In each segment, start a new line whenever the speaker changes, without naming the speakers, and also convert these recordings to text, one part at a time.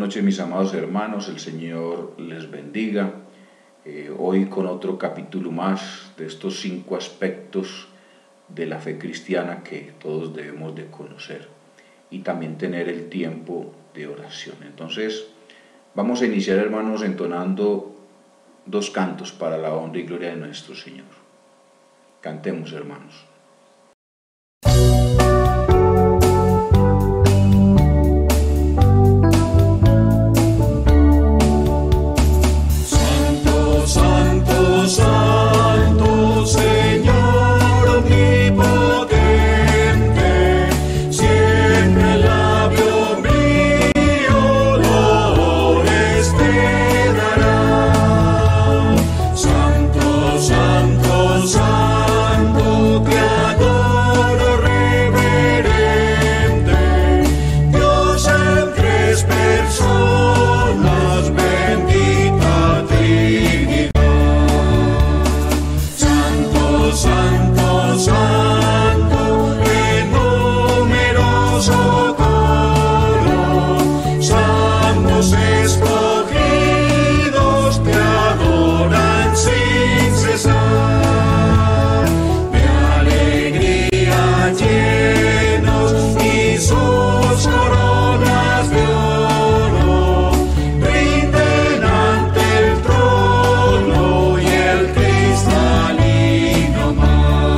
noches, mis amados hermanos, el Señor les bendiga. Hoy con otro capítulo más de estos 5 aspectos de la fe cristiana que todos debemos de conocer y también tener el tiempo de oración. Entonces, vamos a iniciar, hermanos, entonando 2 cantos para la honra y gloria de nuestro Señor. Cantemos, hermanos.
Santo Señor omnipotente, siempre el labio mío loores te dará. Santo, santo, santo, te adoro reverente, Dios en 3 personas, bendita Trinidad. Santo, santo, en numeroso coro, santos escogidos te adoran sin cesar. De alegría llenos y sus coronas de oro brinden ante el trono y el cristalino mar.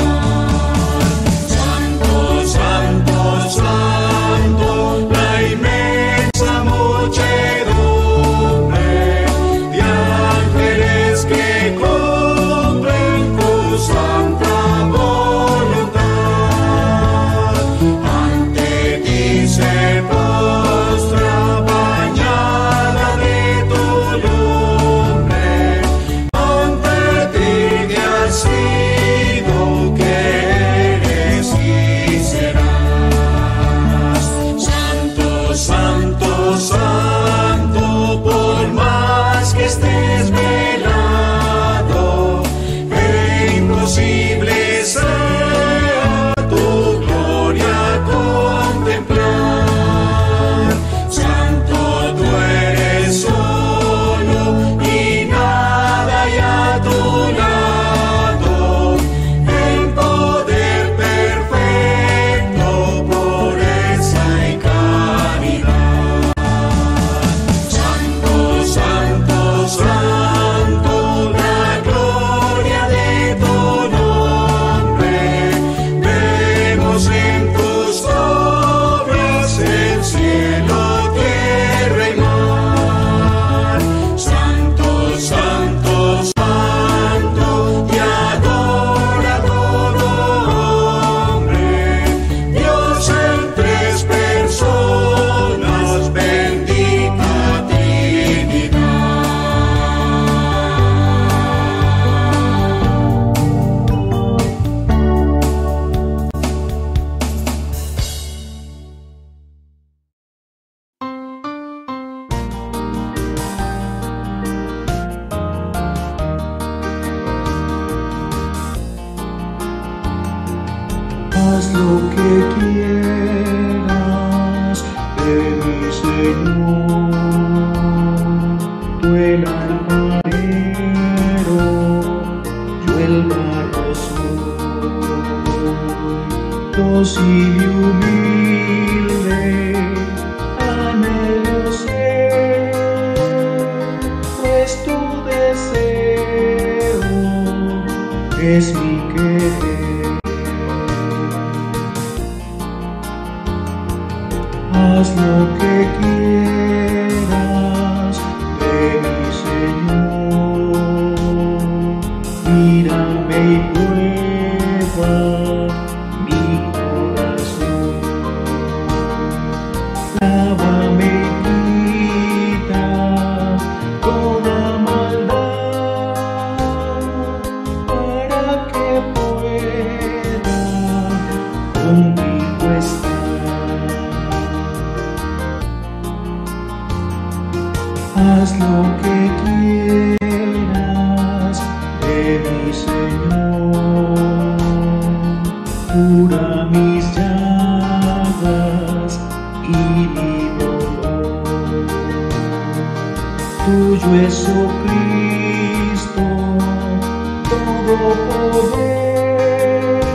Santo, santo, santo, la inmensa muchedumbre de ángeles que cumplen tu santa voluntad. Ante ti se postra bañada de tu lumbre, ante ti te has sido, que eres y serás. Santo, santo, santo, por más que estés velado, e imposible sea tu gloria contemplar. Santo, tú eres solo y nada hay a tu lado, en poder perfecto, pureza y caridad. Santo, santo, santo, la gloria de tu nombre, vemos en tus obras el cielo, tierra y mar. Santo, santo, santo, te adora todo hombre, Dios en 3 personas, bendita Trinidad.
Haz lo que quieras de mi Señor, tú el alfarero, yo el barro soy, dócil y humilde, anhelo ser, pues tu deseo es mi querer. Haz lo que quieras de mi Señor, mírame y prueba mi corazón, lávame y quita toda maldad, para que pueda contigo estar. Haz lo que quieras de mi Señor, cura mis llagas y mi dolor. Jesucristo, todo poder,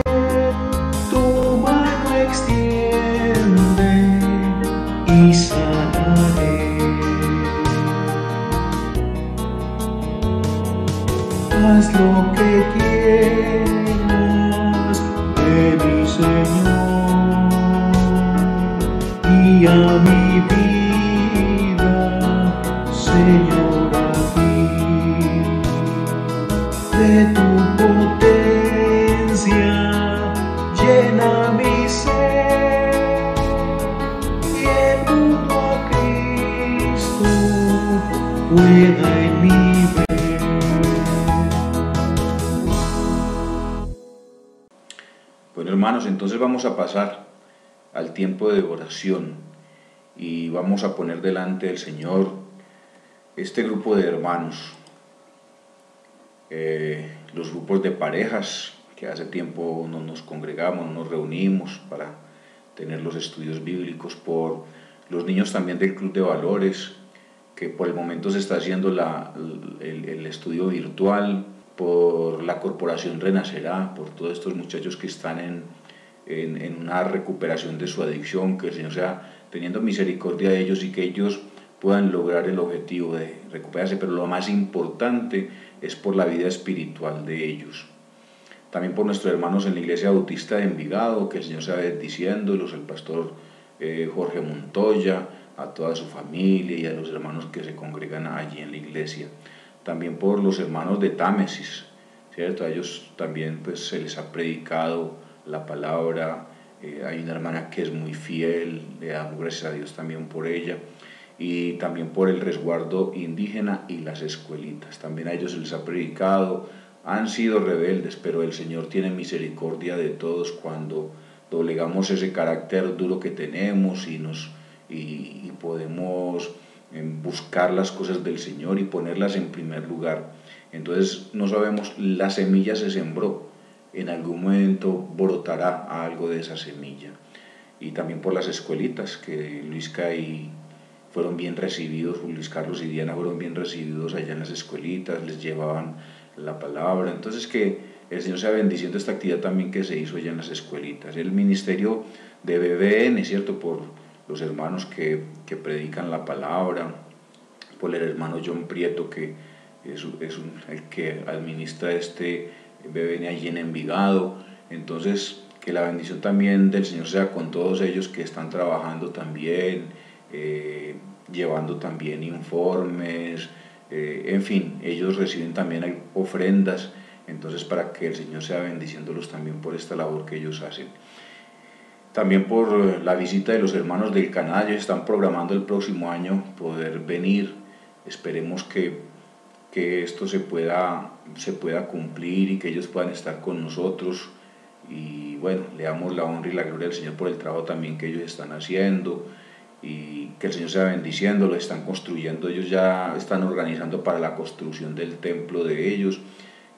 tu mano extiende y sanaré. Haz lo que quieras de mi Señor, guía mi vida, Señor, a ti. De tu potencia llena mi ser, y el mundo a Cristo pueda en mí ver.
Bueno, hermanos, entonces vamos a pasar al tiempo de oración y vamos a poner delante del Señor este grupo de hermanos, los grupos de parejas que hace tiempo no nos congregamos, no nos reunimos para tener los estudios bíblicos, por los niños también del Club de Valores, que por el momento se está haciendo el estudio virtual, por la Corporación Renacerá, por todos estos muchachos que están en una recuperación de su adicción, que el Señor sea teniendo misericordia de ellos y que ellos puedan lograr el objetivo de recuperarse, pero lo más importante es por la vida espiritual de ellos. También por nuestros hermanos en la Iglesia Bautista de Envigado, que el Señor sea bendiciéndolos, el pastor Jorge Montoya, a toda su familia y a los hermanos que se congregan allí en la iglesia. También por los hermanos de Támesis, ¿cierto? A ellos también pues, se les ha predicado la palabra. Hay una hermana que es muy fiel, le damos gracias a Dios también por ella. Y también por el resguardo indígena y las escuelitas. También a ellos se les ha predicado. Han sido rebeldes, pero el Señor tiene misericordia de todos cuando doblegamos ese carácter duro que tenemos y podemos buscar las cosas del Señor y ponerlas en primer lugar. Entonces no sabemos, la semilla se sembró, en algún momento brotará algo de esa semilla. Y también por las escuelitas, que Luisca fueron bien recibidos, Luis Carlos y Diana fueron bien recibidos allá en las escuelitas, les llevaban la palabra. Entonces que el Señor sea bendiciendo esta actividad también que se hizo allá en las escuelitas. El ministerio de BBN, ¿cierto? Por los hermanos que predican la palabra, por el hermano John Prieto, que es el que administra este BBN allí en Envigado. Entonces que la bendición también del Señor sea con todos ellos que están trabajando también, llevando también informes, en fin, ellos reciben también ofrendas, entonces para que el Señor sea bendiciéndolos también por esta labor que ellos hacen. También por la visita de los hermanos del Canadá, ellos están programando el próximo año poder venir. Esperemos que esto se pueda cumplir y que ellos puedan estar con nosotros. Y bueno, le damos la honra y la gloria al Señor por el trabajo también que ellos están haciendo y que el Señor sea bendiciendo. Lo están construyendo, ellos ya están organizando para la construcción del templo de ellos.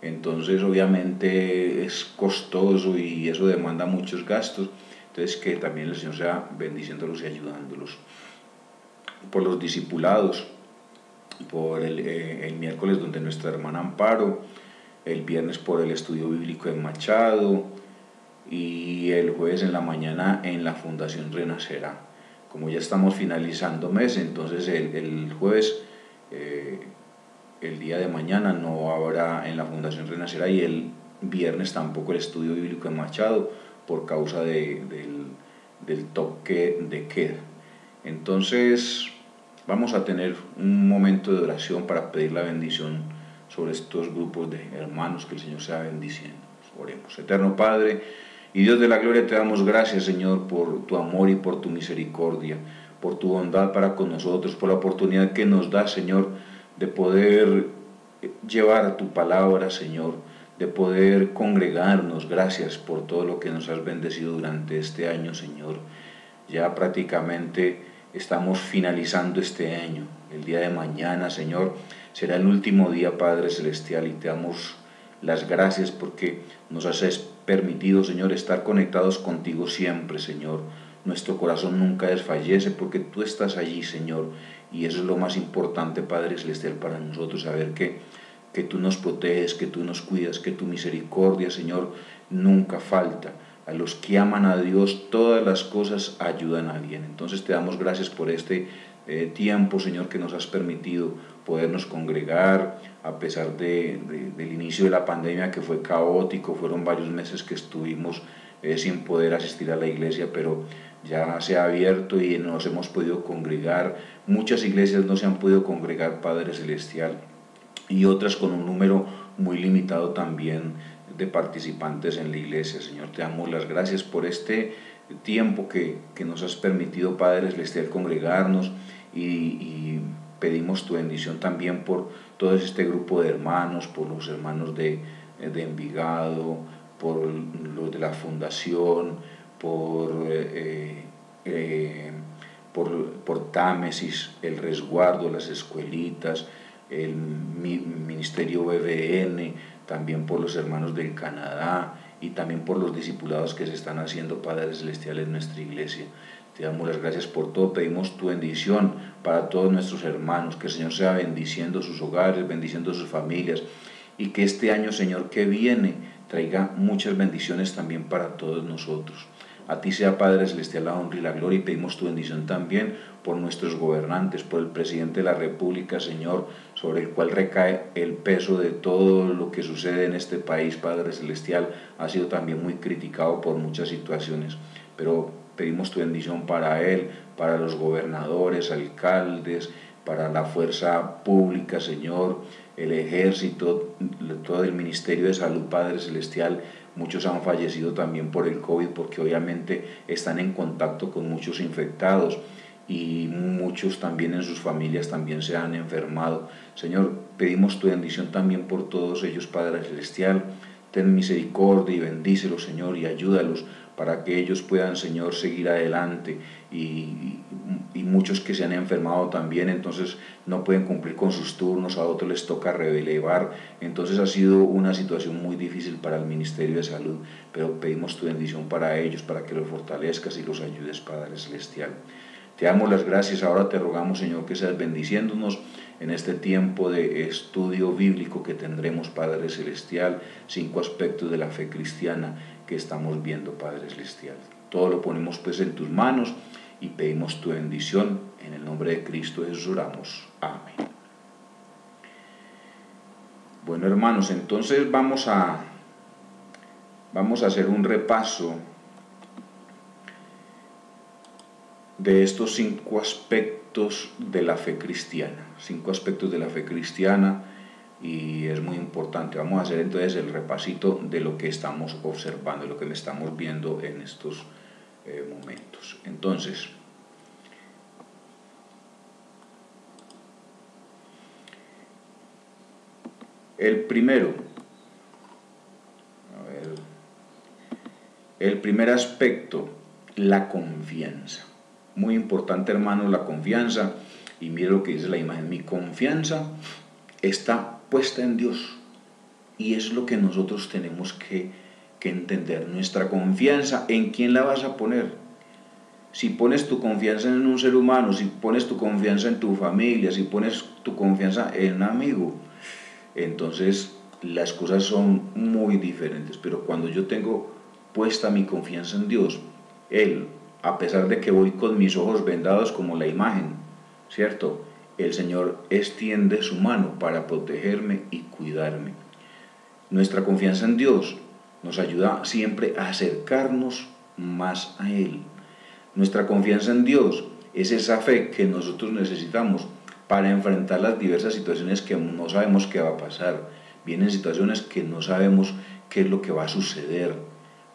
Entonces obviamente es costoso y eso demanda muchos gastos. Entonces que también el Señor sea bendiciéndolos y ayudándolos. Por los discipulados, por el miércoles donde nuestra hermana Amparo, el viernes por el estudio bíblico en Machado y el jueves en la mañana en la Fundación Renacerá. Como ya estamos finalizando mes, entonces el jueves, el día de mañana no habrá en la Fundación Renacerá y el viernes tampoco el estudio bíblico en Machado por causa del toque de queda. Entonces vamos a tener un momento de oración para pedir la bendición sobre estos grupos de hermanos, que el Señor sea bendiciendo. Oremos. Eterno Padre y Dios de la gloria, te damos gracias, Señor, por tu amor y por tu misericordia, por tu bondad para con nosotros, por la oportunidad que nos da, Señor, de poder llevar tu palabra, Señor, de poder congregarnos. Gracias por todo lo que nos has bendecido durante este año, Señor. Ya prácticamente estamos finalizando este año. El día de mañana, Señor, será el último día, Padre Celestial, y te damos las gracias porque nos has permitido, Señor, estar conectados contigo siempre, Señor. Nuestro corazón nunca desfallece porque tú estás allí, Señor, y eso es lo más importante, Padre Celestial, para nosotros, saber que tú nos proteges, que tú nos cuidas, que tu misericordia, Señor, nunca falta. A los que aman a Dios, todas las cosas ayudan a bien. Entonces te damos gracias por este tiempo, Señor, que nos has permitido podernos congregar, a pesar del inicio de la pandemia, que fue caótico. Fueron varios meses que estuvimos sin poder asistir a la iglesia, pero ya se ha abierto y nos hemos podido congregar. Muchas iglesias no se han podido congregar, Padre Celestial, y otras con un número muy limitado también de participantes en la iglesia. Señor, te damos las gracias por este tiempo que nos has permitido, Padre Celestial, congregarnos, y pedimos tu bendición también por todo este grupo de hermanos, por los hermanos de Envigado, por los de la fundación, por Támesis, el resguardo, las escuelitas, el ministerio BBN, también por los hermanos del Canadá y también por los discipulados que se están haciendo, Padre Celestial, en nuestra iglesia. Te damos las gracias por todo, pedimos tu bendición para todos nuestros hermanos, que el Señor sea bendiciendo sus hogares, bendiciendo sus familias, y que este año, Señor, que viene, traiga muchas bendiciones también para todos nosotros. A ti sea, Padre Celestial, la honra y la gloria, y pedimos tu bendición también por nuestros gobernantes, por el presidente de la República, Señor, sobre el cual recae el peso de todo lo que sucede en este país, Padre Celestial. Ha sido también muy criticado por muchas situaciones, pero pedimos tu bendición para él, para los gobernadores, alcaldes, para la fuerza pública, Señor, el ejército, todo el ministerio de salud, Padre Celestial. Muchos han fallecido también por el COVID, porque obviamente están en contacto con muchos infectados, y muchos también en sus familias también se han enfermado. Señor, pedimos tu bendición también por todos ellos, Padre Celestial. Ten misericordia y bendícelos, Señor, y ayúdalos para que ellos puedan, Señor, seguir adelante, y muchos que se han enfermado también, entonces no pueden cumplir con sus turnos, a otros les toca relevar. Entonces ha sido una situación muy difícil para el Ministerio de Salud, pero pedimos tu bendición para ellos, para que los fortalezcas y los ayudes, Padre Celestial. Te damos las gracias. Ahora te rogamos, Señor, que seas bendiciéndonos en este tiempo de estudio bíblico que tendremos, Padre Celestial, 5 aspectos de la fe cristiana que estamos viendo, Padre Celestial. Todo lo ponemos pues en tus manos y pedimos tu bendición. En el nombre de Cristo Jesús oramos. Amén. Bueno, hermanos, entonces vamos a hacer un repaso de estos 5 aspectos de la fe cristiana. 5 aspectos de la fe cristiana, y es muy importante. Vamos a hacer entonces el repasito de lo que estamos observando, de lo que estamos viendo en estos momentos. Entonces, el primer aspecto, la confianza. Muy importante, hermano, la confianza. Y mire lo que dice la imagen: mi confianza está puesta en Dios. Y es lo que nosotros tenemos que entender. Nuestra confianza, ¿en quién la vas a poner? Si pones tu confianza en un ser humano, si pones tu confianza en tu familia, si pones tu confianza en un amigo, entonces las cosas son muy diferentes. Pero cuando yo tengo puesta mi confianza en Dios, Él, a pesar de que voy con mis ojos vendados como la imagen, ¿cierto?, el Señor extiende su mano para protegerme y cuidarme. Nuestra confianza en Dios nos ayuda siempre a acercarnos más a Él. Nuestra confianza en Dios es esa fe que nosotros necesitamos para enfrentar las diversas situaciones que no sabemos qué va a pasar. Vienen situaciones que no sabemos qué es lo que va a suceder,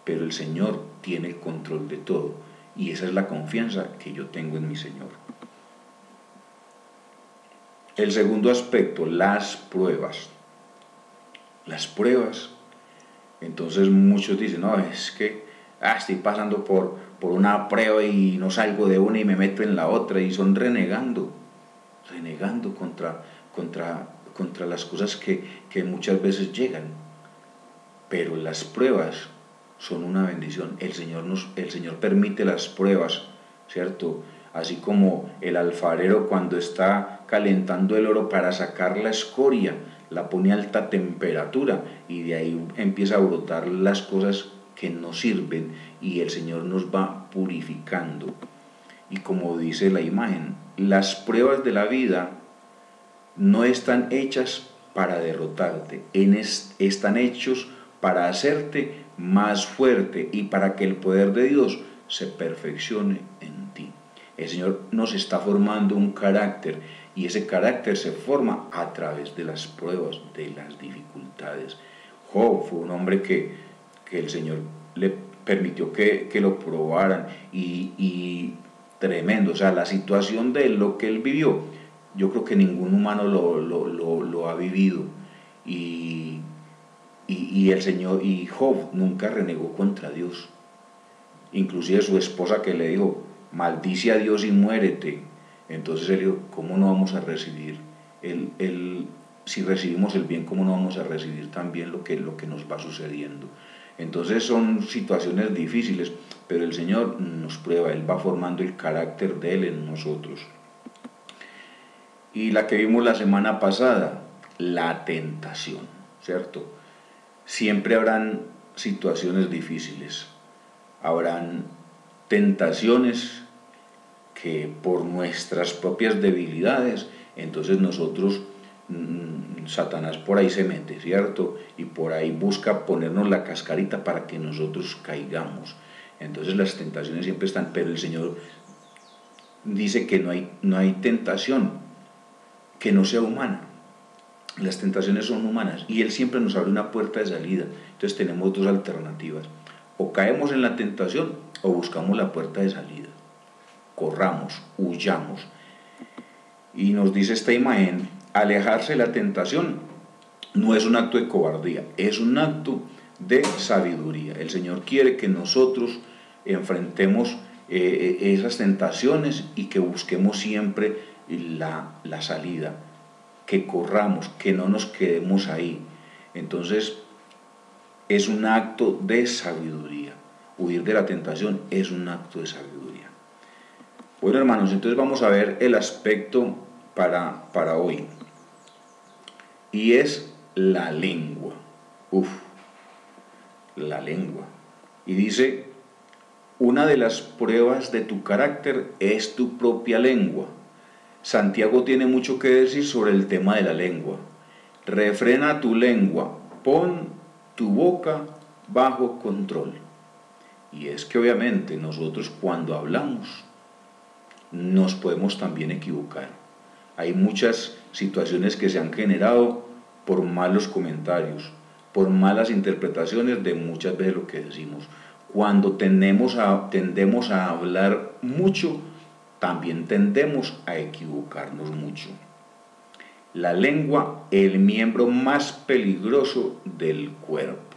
pero el Señor tiene el control de todo, y esa es la confianza que yo tengo en mi Señor. El segundo aspecto, las pruebas. Las pruebas. Entonces muchos dicen: no, es que estoy pasando por una prueba y no salgo de una y me meto en la otra, y son renegando contra las cosas que muchas veces llegan. Pero las pruebas son una bendición. El Señor permite las pruebas, ¿cierto?, así como el alfarero cuando está calentando el oro para sacar la escoria, la pone a alta temperatura y de ahí empieza a brotar las cosas que no sirven y el Señor nos va purificando. Y como dice la imagen, las pruebas de la vida no están hechas para derrotarte, están hechos para hacerte más fuerte y para que el poder de Dios se perfeccione en ti. El Señor nos está formando un carácter y ese carácter se forma a través de las pruebas, de las dificultades. Job fue un hombre que el Señor le permitió que lo probaran y tremendo, o sea, la situación de él, lo que él vivió, yo creo que ningún humano lo ha vivido y el Señor, y Job nunca renegó contra Dios. Inclusive su esposa que le dijo, maldice a Dios y muérete. Entonces él dijo, ¿cómo no vamos a recibir? Si recibimos el bien, ¿cómo no vamos a recibir también lo que nos va sucediendo? Entonces son situaciones difíciles, pero el Señor nos prueba, Él va formando el carácter de Él en nosotros. Y la que vimos la semana pasada, la tentación, ¿cierto? Siempre habrán situaciones difíciles, habrán tentaciones que por nuestras propias debilidades, entonces nosotros, Satanás por ahí se mete, ¿cierto? Y por ahí busca ponernos la cascarita para que nosotros caigamos. Entonces las tentaciones siempre están, pero el Señor dice que no hay tentación que no sea humana. Las tentaciones son humanas y Él siempre nos abre una puerta de salida. Entonces tenemos dos alternativas: o caemos en la tentación o buscamos la puerta de salida. Corramos, huyamos. Y nos dice esta imagen, alejarse de la tentación no es un acto de cobardía, es un acto de sabiduría. El Señor quiere que nosotros enfrentemos esas tentaciones y que busquemos siempre la salida, que corramos, que no nos quedemos ahí. Entonces es un acto de sabiduría. Huir de la tentación es un acto de sabiduría. Bueno, hermanos, entonces vamos a ver el aspecto para hoy. Y es la lengua. La lengua. Y dice, una de las pruebas de tu carácter es tu propia lengua. Santiago tiene mucho que decir sobre el tema de la lengua. Refrena tu lengua, pon tu boca bajo control. Y es que obviamente nosotros cuando hablamos nos podemos también equivocar. Hay muchas situaciones que se han generado por malos comentarios, por malas interpretaciones de muchas veces lo que decimos. Cuando tendemos a hablar mucho, también tendemos a equivocarnos mucho. La lengua, el miembro más peligroso del cuerpo,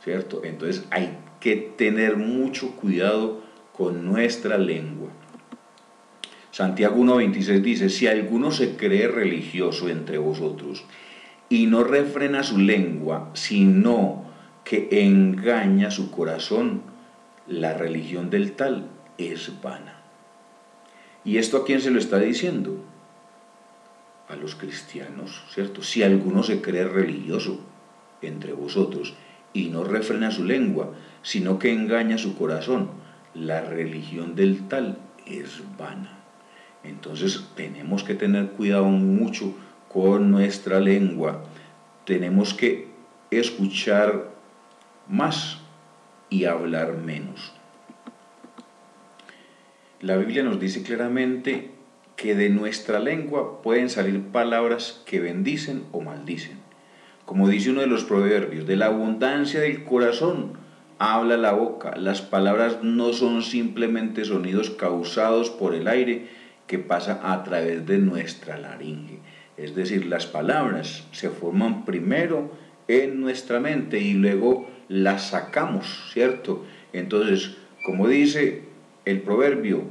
¿cierto? Entonces hay que tener mucho cuidado con nuestra lengua. Santiago 1:26 dice, si alguno se cree religioso entre vosotros y no refrena su lengua, sino que engaña su corazón, la religión del tal es vana. ¿Y esto a quién se lo está diciendo? A los cristianos, ¿cierto? Si alguno se cree religioso entre vosotros y no refrena su lengua, sino que engaña su corazón, la religión del tal es vana. Entonces tenemos que tener cuidado mucho con nuestra lengua. Tenemos que escuchar más y hablar menos. La Biblia nos dice claramente que de nuestra lengua pueden salir palabras que bendicen o maldicen. Como dice uno de los proverbios, de la abundancia del corazón habla la boca. Las palabras no son simplemente sonidos causados por el aire que pasa a través de nuestra laringe. Es decir, las palabras se forman primero en nuestra mente y luego las sacamos, ¿cierto? Entonces, como dice el proverbio,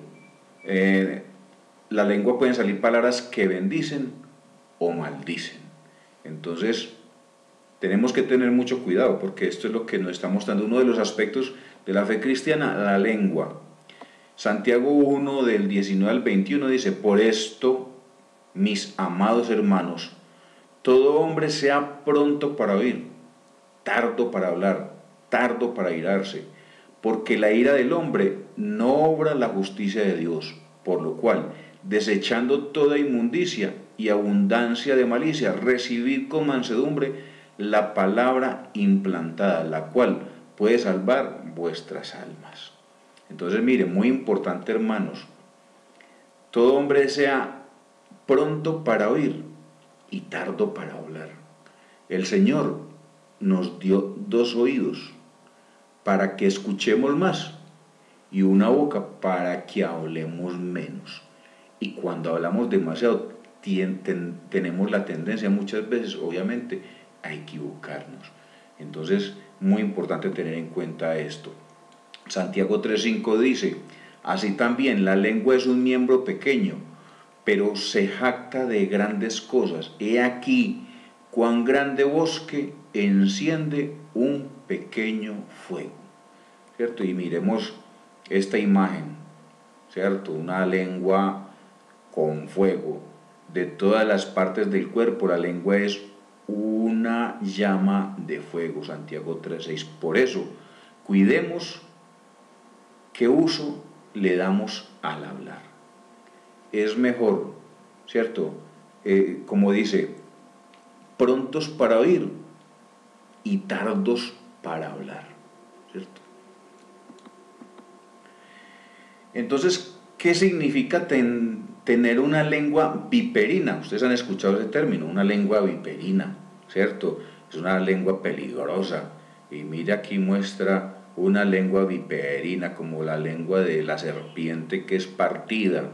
la lengua pueden salir palabras que bendicen o maldicen. Entonces, tenemos que tener mucho cuidado porque esto es lo que nos está mostrando uno de los aspectos de la fe cristiana, la lengua. Santiago 1 del 19 al 21 dice: por esto, mis amados hermanos, todo hombre sea pronto para oír, tardo para hablar, tardo para irarse, porque la ira del hombre no obra la justicia de Dios, por lo cual, desechando toda inmundicia y abundancia de malicia, recibid con mansedumbre la palabra implantada, la cual puede salvar vuestras almas. Entonces, mire, muy importante, hermanos, todo hombre sea pronto para oír y tardo para hablar. El Señor nos dio 2 oídos para que escuchemos más y una boca para que hablemos menos. Y cuando hablamos demasiado, tenemos la tendencia muchas veces, obviamente, a equivocarnos. Entonces, muy importante tener en cuenta esto. Santiago 3:5 dice: así también la lengua es un miembro pequeño, pero se jacta de grandes cosas. He aquí cuán grande bosque enciende un pequeño fuego. ¿Cierto? Y miremos esta imagen, ¿cierto? Una lengua con fuego. De todas las partes del cuerpo, la lengua es una llama de fuego. Santiago 3:6. Por eso, cuidemos qué uso le damos al hablar. Es mejor, ¿cierto? Como dice, prontos para oír y tardos para hablar, ¿cierto? Entonces, ¿qué significa tener una lengua viperina? Ustedes han escuchado ese término, una lengua viperina, ¿cierto? Es una lengua peligrosa. Y mira, aquí muestra una lengua viperina, como la lengua de la serpiente que es partida.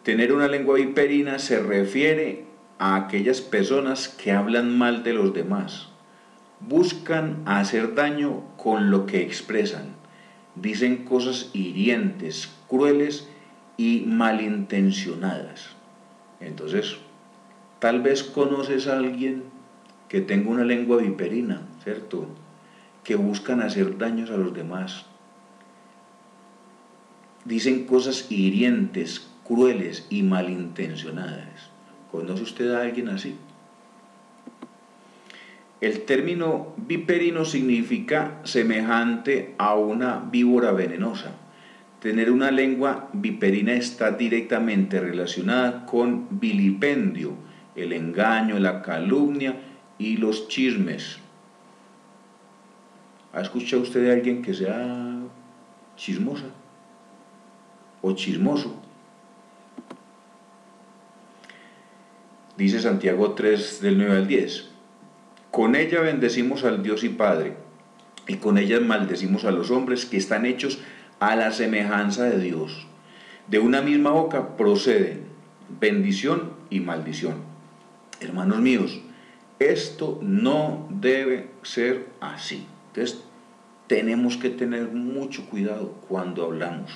Tener una lengua viperina se refiere a aquellas personas que hablan mal de los demás, buscan hacer daño con lo que expresan, dicen cosas hirientes, crueles y malintencionadas. Entonces, tal vez conoces a alguien que tenga una lengua viperina, ¿cierto? Que buscan hacer daños a los demás. Dicen cosas hirientes, crueles y malintencionadas. ¿Conoce usted a alguien así? El término viperino significa semejante a una víbora venenosa. Tener una lengua viperina está directamente relacionada con vilipendio, el engaño, la calumnia y los chismes. ¿Ha escuchado usted de alguien que sea chismosa o chismoso? Dice Santiago 3 del 9 al 10. Con ella bendecimos al Dios y Padre, y con ella maldecimos a los hombres que están hechos a la semejanza de Dios. De una misma boca proceden bendición y maldición. Hermanos míos, esto no debe ser así. Entonces, tenemos que tener mucho cuidado cuando hablamos.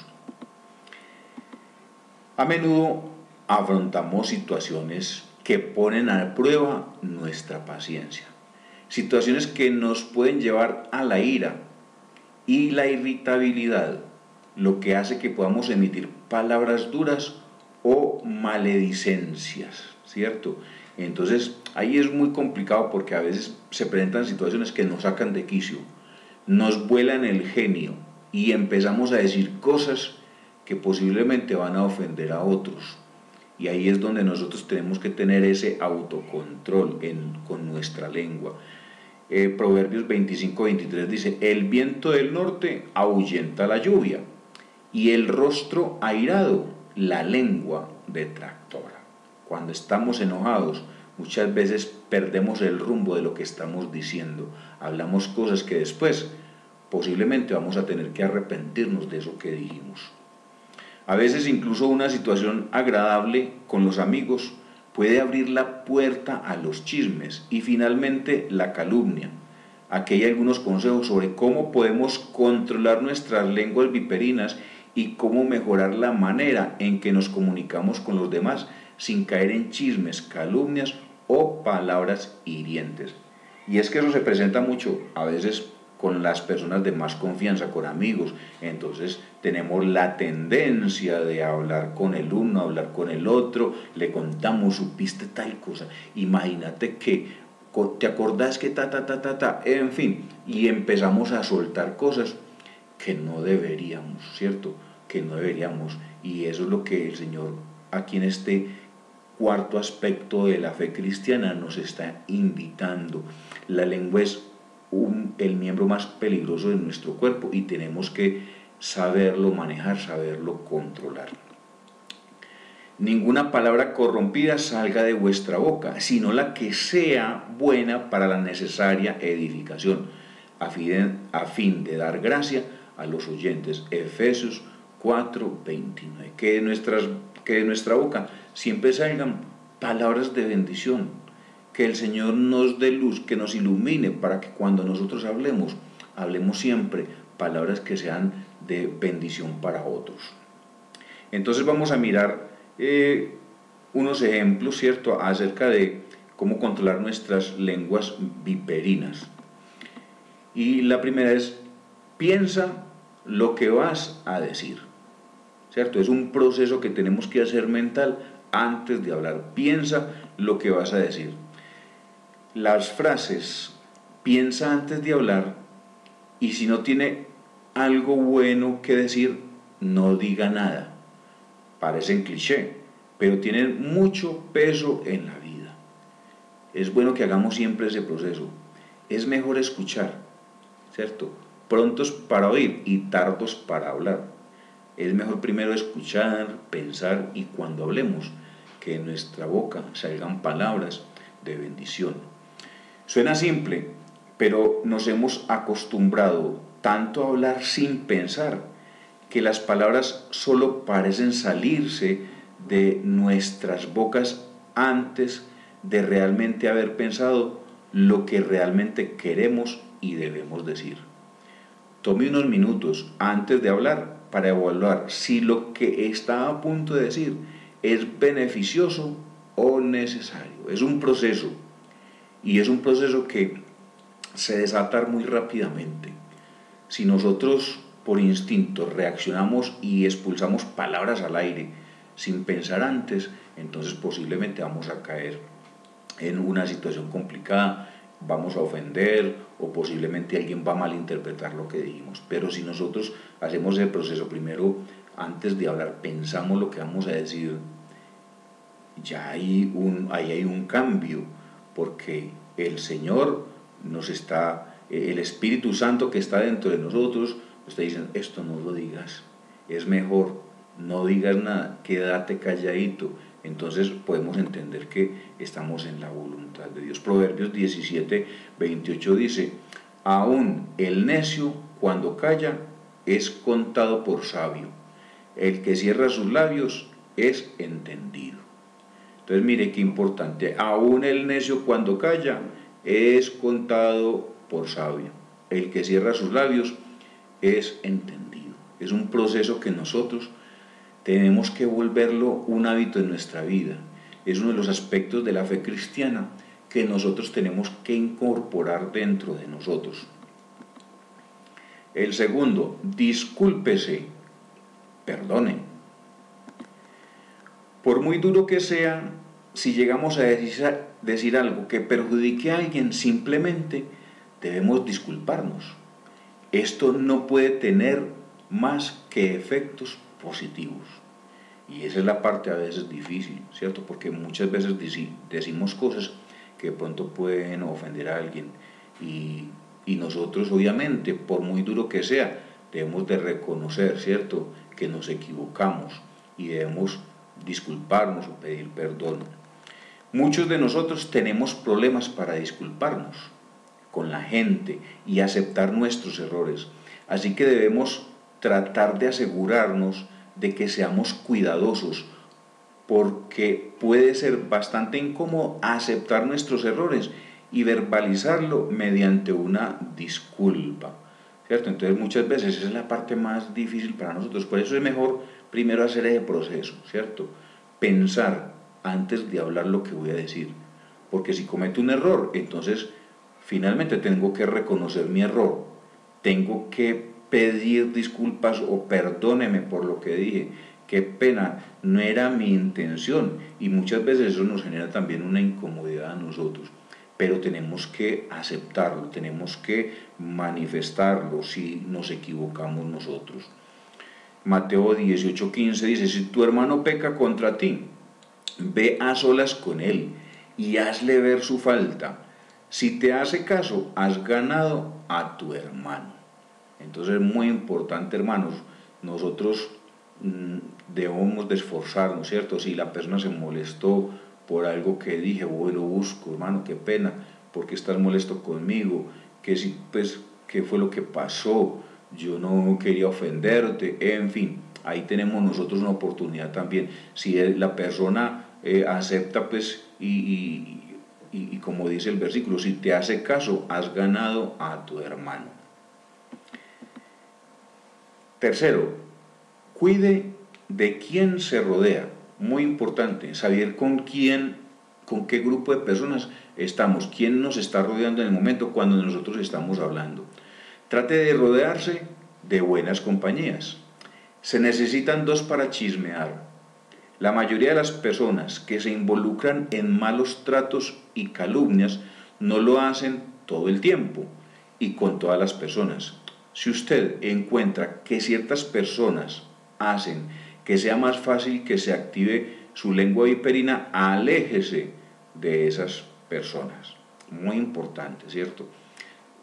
A menudo afrontamos situaciones que ponen a prueba nuestra paciencia. Situaciones que nos pueden llevar a la ira y la irritabilidad, lo que hace que podamos emitir palabras duras o maledicencias, ¿cierto? Entonces, ahí es muy complicado porque a veces se presentan situaciones que nos sacan de quicio, nos vuelan el genio y empezamos a decir cosas que posiblemente van a ofender a otros. Y ahí es donde nosotros tenemos que tener ese autocontrol con nuestra lengua. Proverbios 25-23 dice: el viento del norte ahuyenta la lluvia, y el rostro airado la lengua detractora. Cuando estamos enojados, muchas veces perdemos el rumbo de lo que estamos diciendo. Hablamos cosas que después posiblemente vamos a tener que arrepentirnos de eso que dijimos. A veces incluso una situación agradable con los amigos puede abrir la puerta a los chismes y finalmente la calumnia. Aquí hay algunos consejos sobre cómo podemos controlar nuestras lenguas viperinas y cómo mejorar la manera en que nos comunicamos con los demás sin caer en chismes, calumnias o palabras hirientes. Y es que eso se presenta mucho a veces con las personas de más confianza, con amigos. Entonces tenemos la tendencia de hablar con el uno, hablar con el otro, le contamos, supiste tal cosa, imagínate que, ¿te acordás que en fin, y empezamos a soltar cosas que no deberíamos, ¿cierto? Que no deberíamos, y eso es lo que el Señor aquí en este cuarto aspecto de la fe cristiana nos está invitando. La lengua es el miembro más peligroso de nuestro cuerpo y tenemos que saberlo manejar, saberlo controlar. Ninguna palabra corrompida salga de vuestra boca, sino la que sea buena para la necesaria edificación, a fin de dar gracia a los oyentes. Efesios 4:29. Que de nuestra boca siempre salgan palabras de bendición, que el Señor nos dé luz, que nos ilumine para que cuando nosotros hablemos siempre palabras que sean de bendición para otros. Entonces vamos a mirar unos ejemplos, ¿cierto?, acerca de cómo controlar nuestras lenguas viperinas. Y la primera es: piensa lo que vas a decir, ¿cierto? Es un proceso que tenemos que hacer mental antes de hablar. Piensa lo que vas a decir. Las frases, piensa antes de hablar, y si no tiene algo bueno que decir, no diga nada. Parecen cliché, pero tienen mucho peso en la vida. Es bueno que hagamos siempre ese proceso. Es mejor escuchar, ¿cierto? Prontos para oír y tardos para hablar. Es mejor primero escuchar, pensar, y cuando hablemos, que de nuestra boca salgan palabras de bendición. Suena simple, pero nos hemos acostumbrado tanto a hablar sin pensar que las palabras solo parecen salirse de nuestras bocas antes de realmente haber pensado lo que realmente queremos y debemos decir. Tome unos minutos antes de hablar para evaluar si lo que está a punto de decir es beneficioso o necesario. Es un proceso, y es un proceso que se desata muy rápidamente. Si nosotros por instinto reaccionamos y expulsamos palabras al aire sin pensar antes, entonces posiblemente vamos a caer en una situación complicada, vamos a ofender, o posiblemente alguien va a malinterpretar lo que dijimos. Pero si nosotros hacemos el proceso primero, antes de hablar, pensamos lo que vamos a decir, ya hay un cambio, porque el Señor nos está, el Espíritu Santo que está dentro de nosotros, usted dice: esto no lo digas, es mejor, no digas nada, quédate calladito. Entonces podemos entender que estamos en la voluntad de Dios. Proverbios 17:28 dice: aún el necio cuando calla es contado por sabio, el que cierra sus labios es entendido. Entonces mire qué importante: aún el necio cuando calla es contado por sabio, el que cierra sus labios es entendido. Es un proceso que nosotros tenemos que volverlo un hábito en nuestra vida. Es uno de los aspectos de la fe cristiana que nosotros tenemos que incorporar dentro de nosotros. El segundo: discúlpese, perdone. Por muy duro que sea, si llegamos a decir algo que perjudique a alguien, simplemente debemos disculparnos. Esto no puede tener más que efectos positivos. Y esa es la parte a veces difícil, ¿cierto? Porque muchas veces decimos cosas que de pronto pueden ofender a alguien, y nosotros, obviamente, por muy duro que sea, debemos de reconocer, ¿cierto?, que nos equivocamos y debemos disculparnos o pedir perdón. Muchos de nosotros tenemos problemas para disculparnos con la gente y aceptar nuestros errores, así que debemos tratar de asegurarnos de que seamos cuidadosos, porque puede ser bastante incómodo aceptar nuestros errores y verbalizarlo mediante una disculpa, ¿cierto? Entonces muchas veces esa es la parte más difícil para nosotros. Por eso es mejor primero hacer ese proceso, ¿cierto? Pensar antes de hablar lo que voy a decir, porque si cometo un error, entonces finalmente tengo que reconocer mi error, tengo que pedir disculpas o perdóneme por lo que dije, qué pena, no era mi intención, y muchas veces eso nos genera también una incomodidad a nosotros, pero tenemos que aceptarlo, tenemos que manifestarlo si nos equivocamos nosotros. Mateo 18:15 dice, si tu hermano peca contra ti, ve a solas con él y hazle ver su falta. Si te hace caso, has ganado a tu hermano. Entonces es muy importante, hermanos, nosotros debemos de esforzarnos, ¿cierto? Si la persona se molestó por algo que dije, voy lo busco, hermano, qué pena, ¿por qué estás molesto conmigo? ¿Qué fue lo que pasó? Yo no quería ofenderte, en fin, ahí tenemos nosotros una oportunidad también. Si la persona acepta, pues, y como dice el versículo, si te hace caso, has ganado a tu hermano. Tercero, cuide de quién se rodea. Muy importante, saber con qué grupo de personas estamos, quién nos está rodeando en el momento cuando nosotros estamos hablando. Trate de rodearse de buenas compañías. Se necesitan dos para chismear. La mayoría de las personas que se involucran en malos tratos y calumnias no lo hacen todo el tiempo y con todas las personas. Si usted encuentra que ciertas personas hacen que sea más fácil que se active su lengua viperina, aléjese de esas personas. Muy importante, ¿cierto?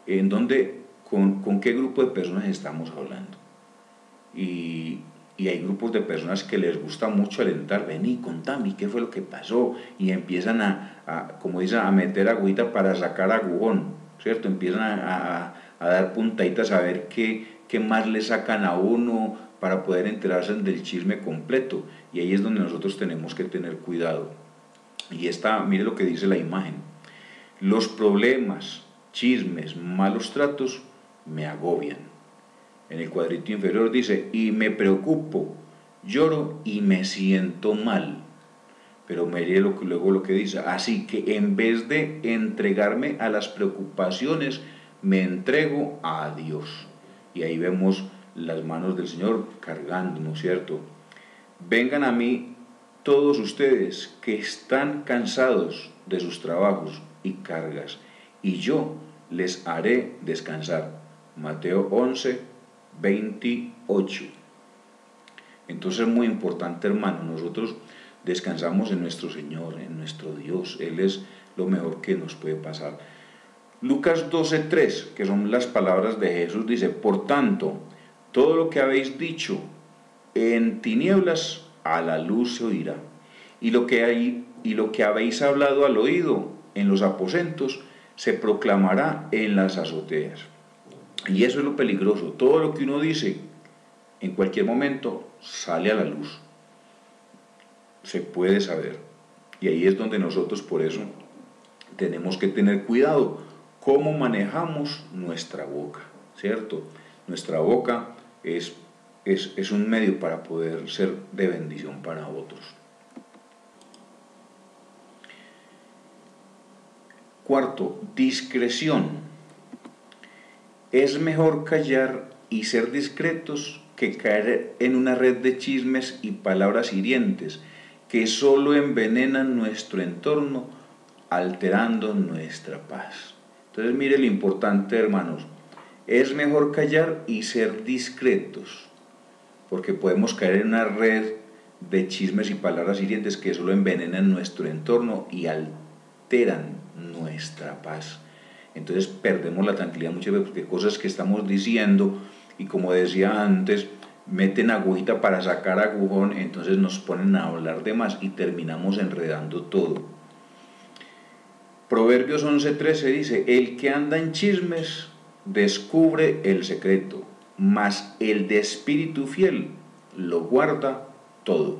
En donde, con qué grupo de personas estamos hablando. Y hay grupos de personas que les gusta mucho alentar, vení, contame, ¿qué fue lo que pasó? Y empiezan como dicen, a meter agüita para sacar agujón, ¿cierto? Empiezan a dar puntaditas a ver qué más le sacan a uno para poder enterarse del chisme completo. Y ahí es donde nosotros tenemos que tener cuidado. Y mire lo que dice la imagen. Los problemas, chismes, malos tratos me agobian. En el cuadrito inferior dice, y me preocupo, lloro y me siento mal. Pero mire luego lo que dice, así que en vez de entregarme a las preocupaciones, me entrego a Dios. Y ahí vemos las manos del Señor cargándonos, ¿cierto? Vengan a mí todos ustedes que están cansados de sus trabajos y cargas, y yo les haré descansar. Mateo 11:28. Entonces es muy importante, hermano, nosotros descansamos en nuestro Señor, en nuestro Dios. Él es lo mejor que nos puede pasar. Lucas 12:3, que son las palabras de Jesús, dice, por tanto, todo lo que habéis dicho en tinieblas, a la luz se oirá, y lo que habéis hablado al oído en los aposentos, se proclamará en las azoteas. Y eso es lo peligroso, todo lo que uno dice, en cualquier momento, sale a la luz, se puede saber, y ahí es donde nosotros por eso tenemos que tener cuidado, cómo manejamos nuestra boca, ¿cierto? Nuestra boca es un medio para poder ser de bendición para otros. Cuarto, discreción. Es mejor callar y ser discretos que caer en una red de chismes y palabras hirientes que solo envenenan nuestro entorno, alterando nuestra paz. Entonces mire lo importante, hermanos, es mejor callar y ser discretos, porque podemos caer en una red de chismes y palabras hirientes que solo envenenan nuestro entorno y alteran nuestra paz. Entonces perdemos la tranquilidad muchas veces porque cosas que estamos diciendo, y como decía antes, meten agüita para sacar agujón, entonces nos ponen a hablar de más y terminamos enredando todo. Proverbios 11:13 dice, el que anda en chismes descubre el secreto, mas el de espíritu fiel lo guarda todo.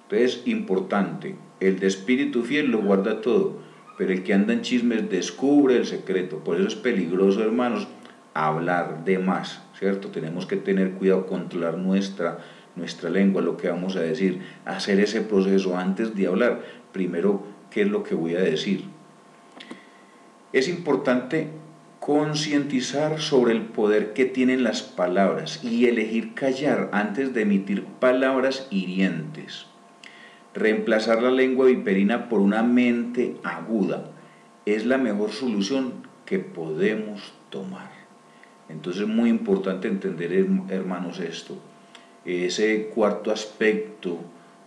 Entonces, importante, el de espíritu fiel lo guarda todo, pero el que anda en chismes descubre el secreto. Por eso es peligroso, hermanos, hablar de más, ¿cierto? Tenemos que tener cuidado, controlar nuestra lengua, lo que vamos a decir, hacer ese proceso antes de hablar. Primero, ¿qué es lo que voy a decir? Es importante Concientizar sobre el poder que tienen las palabras y elegir callar antes de emitir palabras hirientes. Reemplazar la lengua viperina por una mente aguda es la mejor solución que podemos tomar. Entonces es muy importante entender, hermanos, esto. Ese cuarto aspecto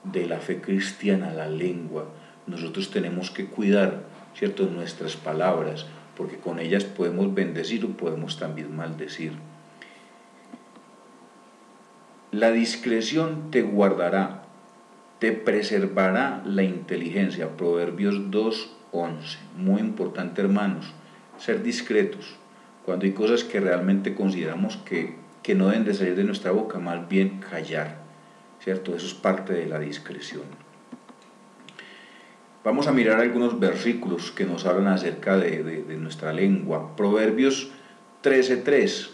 de la fe cristiana, la lengua. Nosotros tenemos que cuidar, ¿cierto?, nuestras palabras, porque con ellas podemos bendecir o podemos también maldecir. La discreción te guardará, te preservará la inteligencia. Proverbios 2:11. Muy importante, hermanos, ser discretos. Cuando hay cosas que realmente consideramos que no deben de salir de nuestra boca, más bien callar, ¿cierto? Eso es parte de la discreción. Vamos a mirar algunos versículos que nos hablan acerca de nuestra lengua. Proverbios 13:3.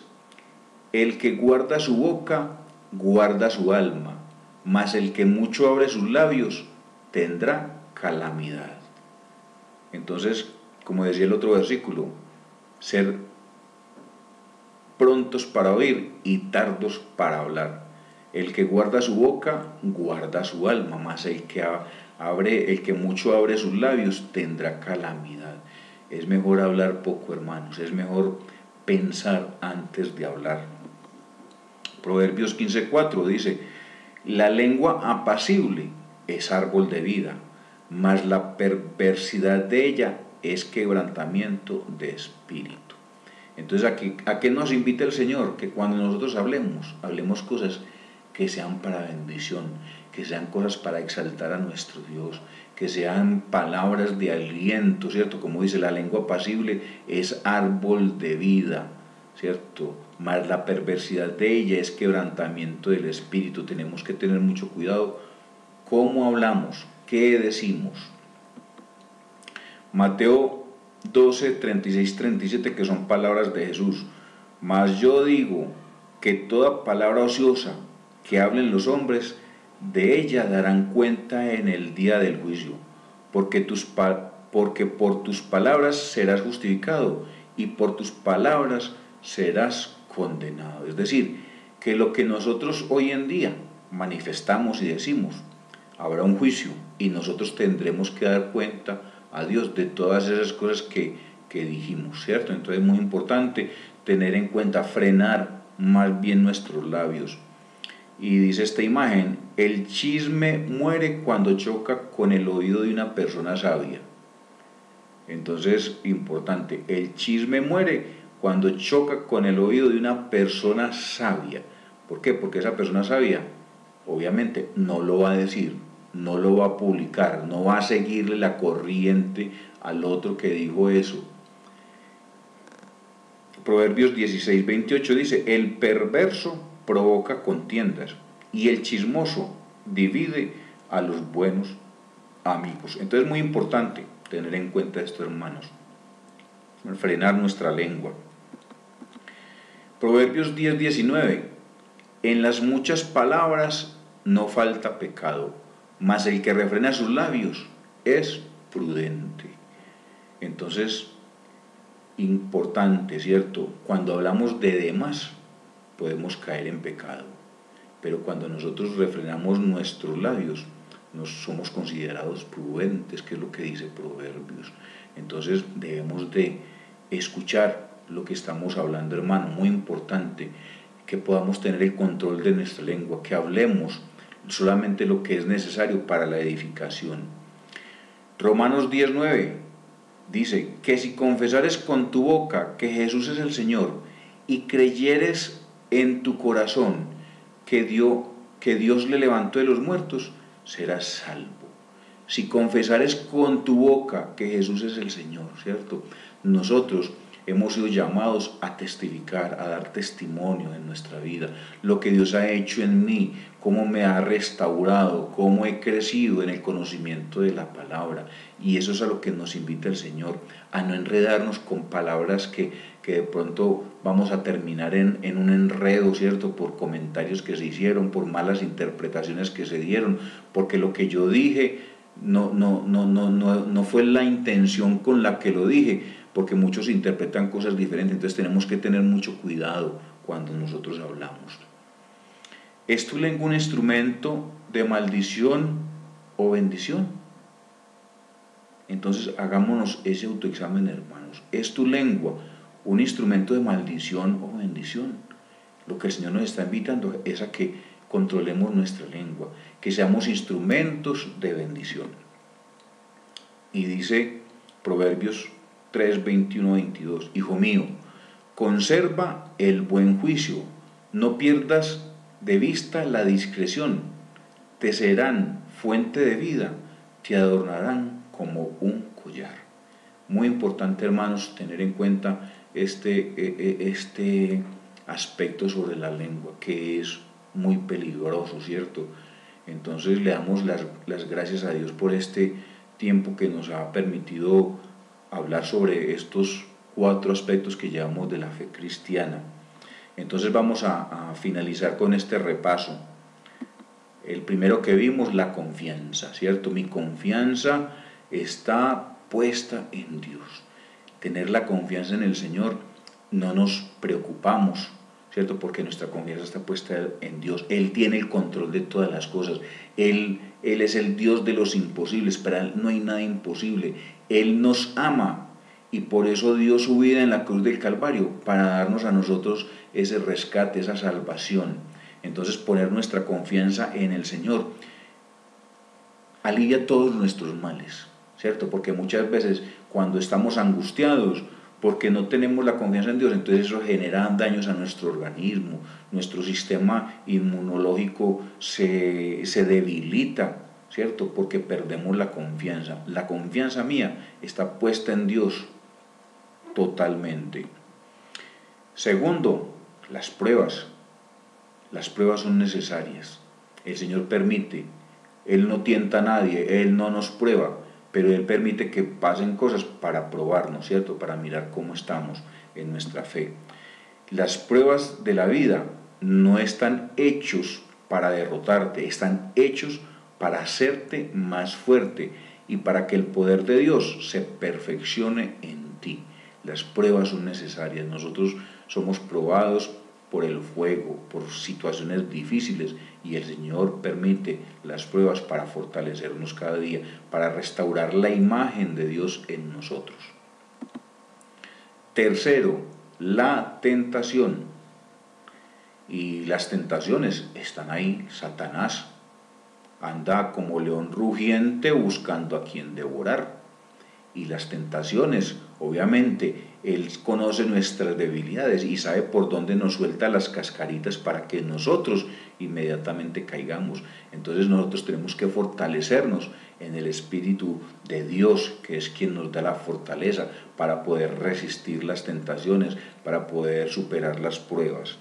El que guarda su boca, guarda su alma, mas el que mucho abre sus labios, tendrá calamidad. Entonces, como decía el otro versículo, ser prontos para oír y tardos para hablar. El que guarda su boca, guarda su alma, mas el que mucho abre sus labios, tendrá calamidad. Es mejor hablar poco, hermanos, es mejor pensar antes de hablar. Proverbios 15:4 dice: la lengua apacible es árbol de vida, mas la perversidad de ella es quebrantamiento de espíritu. Entonces, ¿a qué nos invita el Señor? Que cuando nosotros hablemos cosas que sean para bendición, que sean cosas para exaltar a nuestro Dios, que sean palabras de aliento, ¿cierto? Como dice, la lengua apacible es árbol de vida, ¿cierto? Mas la perversidad de ella es quebrantamiento del espíritu. Tenemos que tener mucho cuidado cómo hablamos, qué decimos. Mateo 12:36-37, que son palabras de Jesús. Mas yo digo que toda palabra ociosa que hablen los hombres, de ella darán cuenta en el día del juicio, porque por tus palabras serás justificado y por tus palabras serás condenado. Es decir, que lo que nosotros hoy en día manifestamos y decimos, habrá un juicio y nosotros tendremos que dar cuenta a Dios de todas esas cosas que dijimos, ¿cierto? Entonces es muy importante tener en cuenta, frenar más bien nuestros labios. Y dice esta imagen: el chisme muere cuando choca con el oído de una persona sabia. Entonces, importante, el chisme muere cuando choca con el oído de una persona sabia. ¿Por qué? Porque esa persona sabia, obviamente, no lo va a decir, no lo va a publicar, no va a seguirle la corriente al otro que dijo eso. Proverbios 16:28 dice: el perverso provoca contiendas y el chismoso divide a los buenos amigos. Entonces es muy importante tener en cuenta esto, hermanos, frenar nuestra lengua. Proverbios 10:19: en las muchas palabras no falta pecado, mas el que refrena sus labios es prudente. Entonces, importante, ¿cierto? Cuando hablamos de demás, podemos caer en pecado, pero cuando nosotros refrenamos nuestros labios, somos considerados prudentes, que es lo que dice Proverbios. Entonces debemos de escuchar lo que estamos hablando, hermano. Muy importante que podamos tener el control de nuestra lengua, que hablemos solamente lo que es necesario para la edificación. Romanos 10:9 dice que si confesares con tu boca que Jesús es el Señor y creyeres en tu corazón que Dios le levantó de los muertos, serás salvo. Si confesares con tu boca que Jesús es el Señor, ¿cierto? Nosotros hemos sido llamados a testificar, a dar testimonio en nuestra vida, lo que Dios ha hecho en mí, cómo me ha restaurado, cómo he crecido en el conocimiento de la palabra. Y eso es a lo que nos invita el Señor, a no enredarnos con palabras que de pronto vamos a terminar en un enredo, ¿cierto? Por comentarios que se hicieron, por malas interpretaciones que se dieron, porque lo que yo dije no fue la intención con la que lo dije, porque muchos interpretan cosas diferentes, entonces tenemos que tener mucho cuidado cuando nosotros hablamos. ¿Es tu lengua un instrumento de maldición o bendición? Entonces hagámonos ese autoexamen, hermanos. ¿Es tu lengua un instrumento de maldición o bendición? Lo que el Señor nos está invitando es a que controlemos nuestra lengua, que seamos instrumentos de bendición. Y dice Proverbios 3, 21, 22, Hijo mío, conserva el buen juicio, no pierdas de vista la discreción, te serán fuente de vida, te adornarán como un collar. Muy importante, hermanos, tener en cuenta este aspecto sobre la lengua, que es muy peligroso, ¿cierto? Entonces le damos las gracias a Dios por este tiempo que nos ha permitido hablar sobre estos 4 aspectos que llevamos de la fe cristiana. Entonces vamos a finalizar con este repaso. El primero que vimos, la confianza, ¿cierto? Mi confianza está puesta en Dios. Tener la confianza en el Señor, no nos preocupamos, ¿cierto? Porque nuestra confianza está puesta en Dios. Él tiene el control de todas las cosas. Él es el Dios de los imposibles. Para Él no hay nada imposible. Él nos ama y por eso dio su vida en la cruz del Calvario, para darnos a nosotros ese rescate, esa salvación. Entonces poner nuestra confianza en el Señor alivia todos nuestros males, ¿cierto? Porque muchas veces cuando estamos angustiados porque no tenemos la confianza en Dios, entonces eso genera daños a nuestro organismo, nuestro sistema inmunológico se debilita, ¿cierto? Porque perdemos la confianza. La confianza mía está puesta en Dios totalmente. Segundo, las pruebas. Las pruebas son necesarias. El Señor permite. Él no tienta a nadie, Él no nos prueba, pero Él permite que pasen cosas para probarnos, ¿cierto? Para mirar cómo estamos en nuestra fe. Las pruebas de la vida no están hechos para derrotarte, están hechos para hacerte más fuerte y para que el poder de Dios se perfeccione en ti. Las pruebas son necesarias. Nosotros somos probados por el fuego, por situaciones difíciles, y el Señor permite las pruebas para fortalecernos cada día, para restaurar la imagen de Dios en nosotros. Tercero, la tentación. Y las tentaciones están ahí. Satanás anda como león rugiente buscando a quien devorar. Y las tentaciones, obviamente, Él conoce nuestras debilidades y sabe por dónde nos suelta las cascaritas para que nosotros inmediatamente caigamos. Entonces nosotros tenemos que fortalecernos en el Espíritu de Dios, que es quien nos da la fortaleza para poder resistir las tentaciones, para poder superar las pruebas.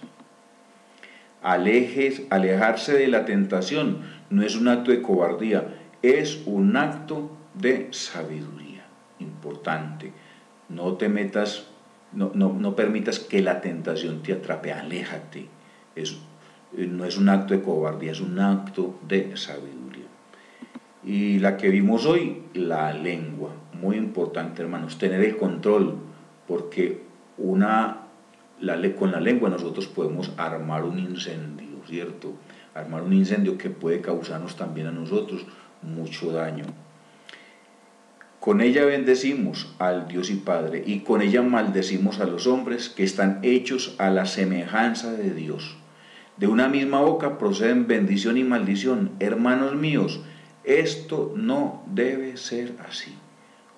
Alejarse de la tentación no es un acto de cobardía, es un acto de sabiduría. Importante, no te metas, no permitas que la tentación te atrape, aléjate. No es un acto de cobardía, es un acto de sabiduría. Y la que vimos hoy, la lengua, muy importante, hermanos, tener el control, porque con la lengua nosotros podemos armar un incendio, ¿cierto? Armar un incendio que puede causarnos también a nosotros mucho daño. Con ella bendecimos al Dios y Padre, y con ella maldecimos a los hombres que están hechos a la semejanza de Dios. De una misma boca proceden bendición y maldición. Hermanos míos, esto no debe ser así.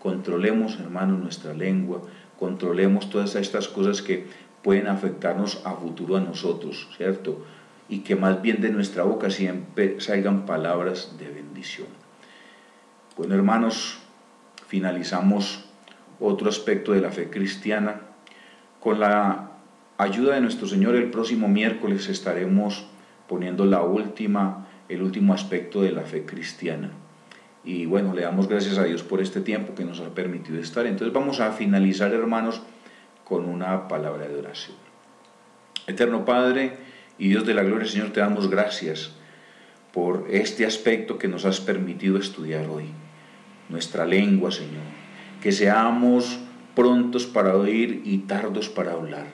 Controlemos, hermanos, nuestra lengua, controlemos todas estas cosas que pueden afectarnos a futuro a nosotros, ¿cierto? Y que más bien de nuestra boca siempre salgan palabras de bendición. Bueno, hermanos, finalizamos otro aspecto de la fe cristiana. Con la ayuda de nuestro Señor, el próximo miércoles estaremos poniendo el último aspecto de la fe cristiana. Y bueno, le damos gracias a Dios por este tiempo que nos ha permitido estar. Entonces vamos a finalizar, hermanos, con una palabra de oración. Eterno Padre y Dios de la gloria, Señor, te damos gracias por este aspecto que nos has permitido estudiar hoy. Nuestra lengua, Señor, que seamos prontos para oír y tardos para hablar.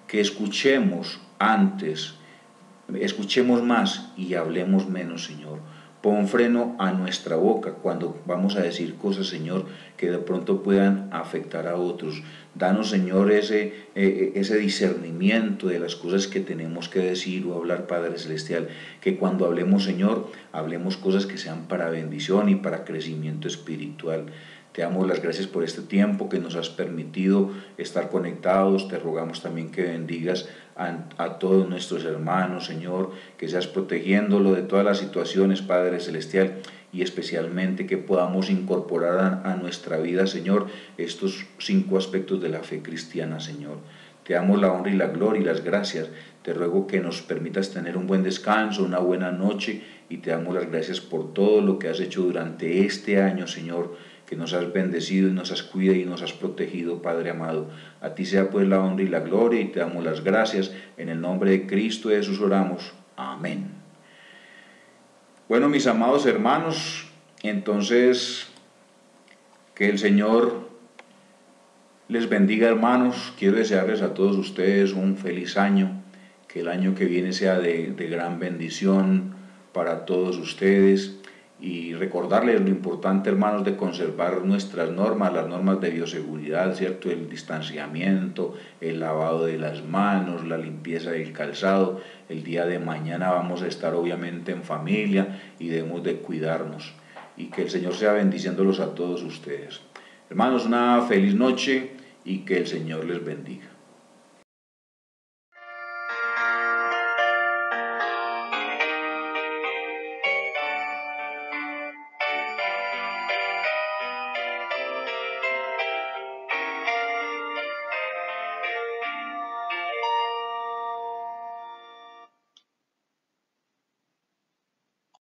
Que escuchemos más y hablemos menos, Señor. Pon freno a nuestra boca cuando vamos a decir cosas, Señor, que de pronto puedan afectar a otros. Danos, Señor, ese discernimiento de las cosas que tenemos que decir o hablar, Padre Celestial. Que cuando hablemos, Señor, hablemos cosas que sean para bendición y para crecimiento espiritual. Te damos las gracias por este tiempo que nos has permitido estar conectados. Te rogamos también que bendigas a todos nuestros hermanos, Señor, que seas protegiéndolo de todas las situaciones, Padre Celestial, y especialmente que podamos incorporar a nuestra vida, Señor, estos 5 aspectos de la fe cristiana, Señor. Te damos la honra y la gloria y las gracias. Te ruego que nos permitas tener un buen descanso, una buena noche, y te damos las gracias por todo lo que has hecho durante este año, Señor, que nos has bendecido y nos has cuidado y nos has protegido, Padre amado. A ti sea pues la honra y la gloria, y te damos las gracias. En el nombre de Cristo Jesús oramos. Amén. Bueno, mis amados hermanos, entonces, que el Señor les bendiga, hermanos. Quiero desearles a todos ustedes un feliz año, que el año que viene sea de gran bendición para todos ustedes. Y recordarles lo importante, hermanos, de conservar nuestras normas, las normas de bioseguridad, ¿cierto? El distanciamiento, el lavado de las manos, la limpieza del calzado. El día de mañana vamos a estar obviamente en familia y debemos de cuidarnos. Y que el Señor sea bendiciéndolos a todos ustedes. Hermanos, una feliz noche y que el Señor les bendiga.